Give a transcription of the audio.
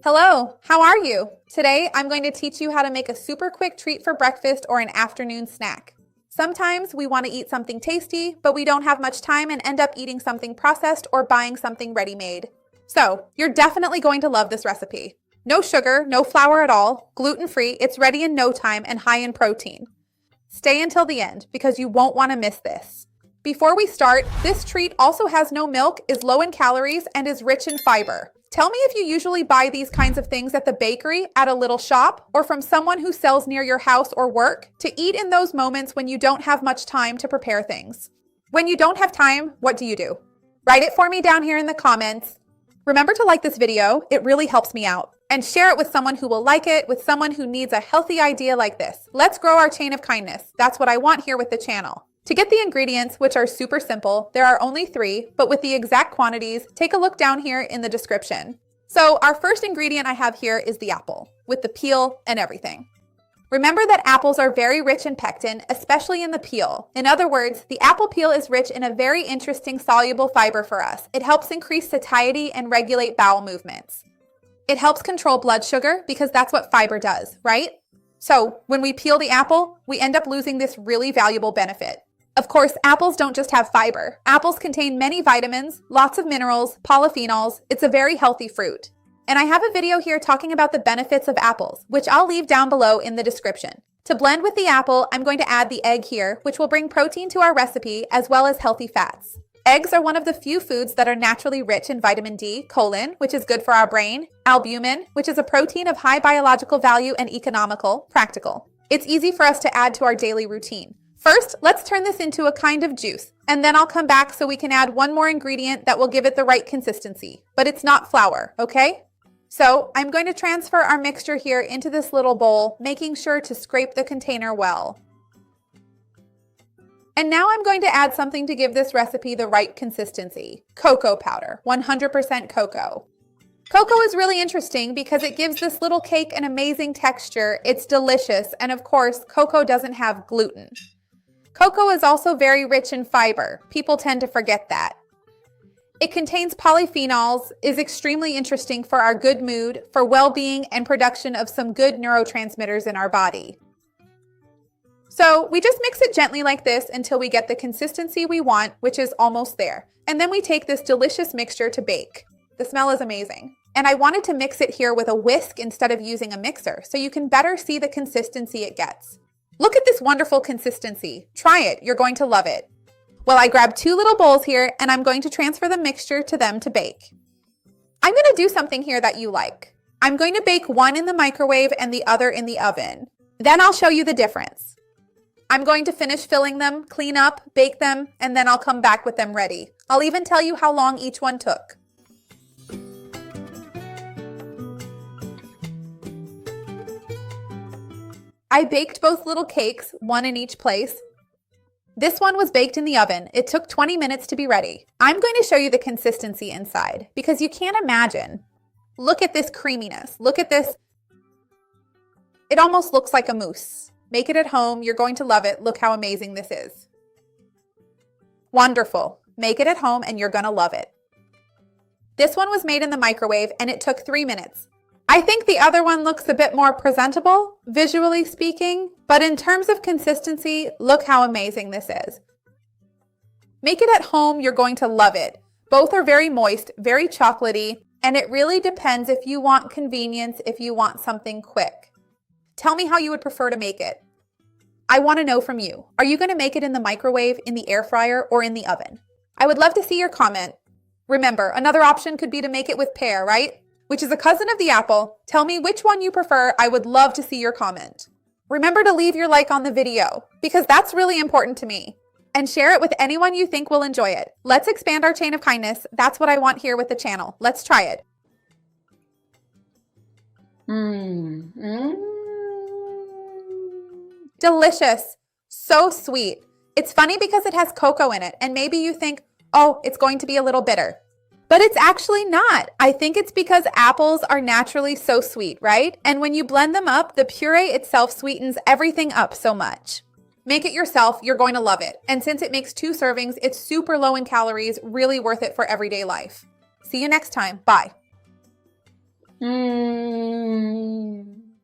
Hello, how are you? Today, I'm going to teach you how to make a super quick treat for breakfast or an afternoon snack. Sometimes we want to eat something tasty, but we don't have much time and end up eating something processed or buying something ready-made. So, you're definitely going to love this recipe. No sugar, no flour at all, gluten-free, it's ready in no time and high in protein. Stay until the end because you won't want to miss this. Before we start, this treat also has no milk, is low in calories, and is rich in fiber. Tell me if you usually buy these kinds of things at the bakery, at a little shop, or from someone who sells near your house or work to eat in those moments when you don't have much time to prepare things. When you don't have time, what do you do? Write it for me down here in the comments. Remember to like this video, it really helps me out. And share it with someone who will like it, with someone who needs a healthy idea like this. Let's grow our chain of kindness. That's what I want here with the channel. To get the ingredients, which are super simple, there are only 3, but with the exact quantities, take a look down here in the description. So our first ingredient I have here is the apple, with the peel and everything. Remember that apples are very rich in pectin, especially in the peel. In other words, the apple peel is rich in a very interesting soluble fiber for us. It helps increase satiety and regulate bowel movements. It helps control blood sugar because that's what fiber does, right? So when we peel the apple, we end up losing this really valuable benefit. Of course, apples don't just have fiber. Apples contain many vitamins, lots of minerals, polyphenols. It's a very healthy fruit. And I have a video here talking about the benefits of apples, which I'll leave down below in the description. To blend with the apple, I'm going to add the egg here, which will bring protein to our recipe as well as healthy fats. Eggs are one of the few foods that are naturally rich in vitamin D, choline, which is good for our brain, albumin, which is a protein of high biological value and economical, practical. It's easy for us to add to our daily routine. First, let's turn this into a kind of juice, and then I'll come back so we can add one more ingredient that will give it the right consistency, but it's not flour, okay? So I'm going to transfer our mixture here into this little bowl, making sure to scrape the container well. And now I'm going to add something to give this recipe the right consistency. Cocoa powder, 100% cocoa. Cocoa is really interesting because it gives this little cake an amazing texture. It's delicious, and of course, cocoa doesn't have gluten. Cocoa is also very rich in fiber. People tend to forget that. It contains polyphenols, is extremely interesting for our good mood, for well-being, and production of some good neurotransmitters in our body. So we just mix it gently like this until we get the consistency we want, which is almost there. And then we take this delicious mixture to bake. The smell is amazing. And I wanted to mix it here with a whisk instead of using a mixer, so you can better see the consistency it gets. Look at this wonderful consistency. Try it, you're going to love it. Well, I grabbed 2 little bowls here and I'm going to transfer the mixture to them to bake. I'm going to do something here that you like. I'm going to bake one in the microwave and the other in the oven. Then I'll show you the difference. I'm going to finish filling them, clean up, bake them, and then I'll come back with them ready. I'll even tell you how long each one took. I baked both little cakes, one in each place. This one was baked in the oven. It took 20 minutes to be ready. I'm going to show you the consistency inside because you can't imagine. Look at this creaminess. Look at this. It almost looks like a mousse. Make it at home. You're going to love it. Look how amazing this is. Wonderful. Make it at home and you're going to love it. This one was made in the microwave and it took 3 minutes. I think the other one looks a bit more presentable, visually speaking, but in terms of consistency, look how amazing this is. Make it at home, you're going to love it. Both are very moist, very chocolatey, and it really depends if you want convenience, if you want something quick. Tell me how you would prefer to make it. I want to know from you. Are you going to make it in the microwave, in the air fryer, or in the oven? I would love to see your comment. Remember, another option could be to make it with pear, right? Which is a cousin of the apple. Tell me which one you prefer. I would love to see your comment. Remember to leave your like on the video because that's really important to me. And share it with anyone you think will enjoy it. Let's expand our chain of kindness. That's what I want here with the channel. Let's try it. Delicious. So sweet. It's funny because it has cocoa in it and maybe you think, oh, it's going to be a little bitter. But it's actually not. I think it's because apples are naturally so sweet, right? And when you blend them up, the puree itself sweetens everything up so much. Make it yourself, you're going to love it. And since it makes 2 servings, it's super low in calories, really worth it for everyday life. See you next time. Bye.